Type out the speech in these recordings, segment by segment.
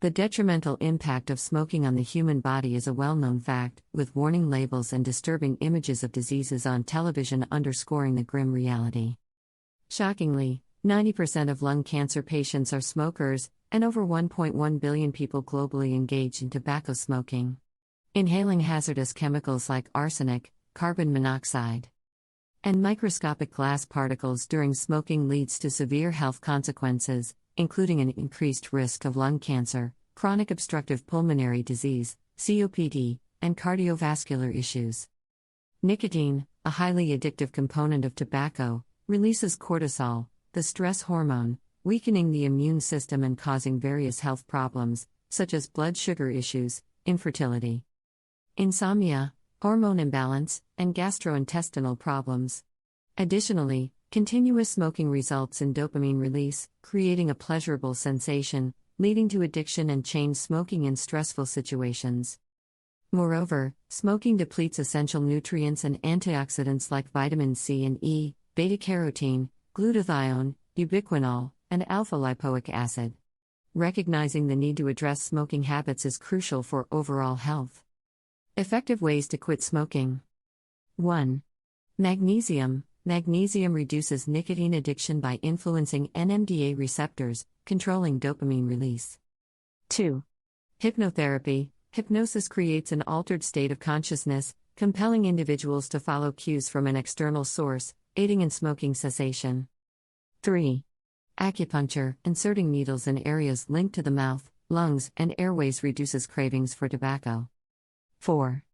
The detrimental impact of smoking on the human body is a well-known fact, with warning labels and disturbing images of diseases on television underscoring the grim reality. Shockingly, 90% of lung cancer patients are smokers, and over 1.1 billion people globally engage in tobacco smoking. Inhaling hazardous chemicals like arsenic, carbon monoxide, and microscopic glass particles during smoking leads to severe health consequences, including an increased risk of lung cancer, chronic obstructive pulmonary disease, COPD, and cardiovascular issues. Nicotine, a highly addictive component of tobacco, releases cortisol, the stress hormone, weakening the immune system and causing various health problems, such as blood sugar issues, infertility, insomnia, hormone imbalance, and gastrointestinal problems. Additionally, continuous smoking results in dopamine release, creating a pleasurable sensation, leading to addiction and chain smoking in stressful situations. Moreover, smoking depletes essential nutrients and antioxidants like vitamin C and E, beta-carotene, glutathione, ubiquinol, and alpha-lipoic acid. Recognizing the need to address smoking habits is crucial for overall health. Effective ways to quit smoking. 1. Magnesium. Magnesium reduces nicotine addiction by influencing NMDA receptors, controlling dopamine release. 2. Hypnotherapy. Hypnosis creates an altered state of consciousness, compelling individuals to follow cues from an external source, aiding in smoking cessation. 3. Acupuncture. Inserting needles in areas linked to the mouth, lungs, and airways reduces cravings for tobacco. 4.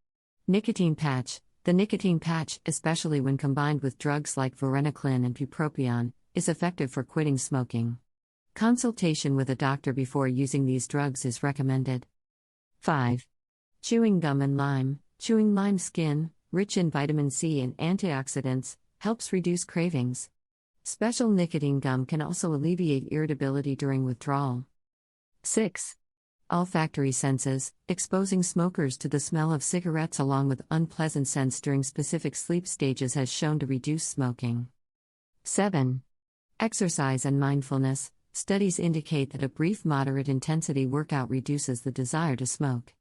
Nicotine patch. The nicotine patch, especially when combined with drugs like varenicline and bupropion, is effective for quitting smoking. Consultation with a doctor before using these drugs is recommended. 5. Chewing gum and lime. Chewing lime skin, rich in vitamin C and antioxidants, helps reduce cravings. Special nicotine gum can also alleviate irritability during withdrawal. 6. Olfactory senses. Exposing smokers to the smell of cigarettes along with unpleasant scents during specific sleep stages has shown to reduce smoking. 7. Exercise and mindfulness. Studies indicate that a brief moderate intensity workout reduces the desire to smoke.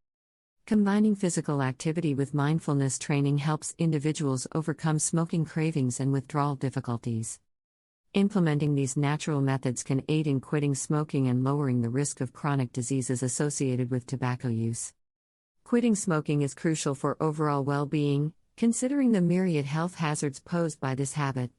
Combining physical activity with mindfulness training helps individuals overcome smoking cravings and withdrawal difficulties. Implementing these natural methods can aid in quitting smoking and lowering the risk of chronic diseases associated with tobacco use. Quitting smoking is crucial for overall well-being, considering the myriad health hazards posed by this habit.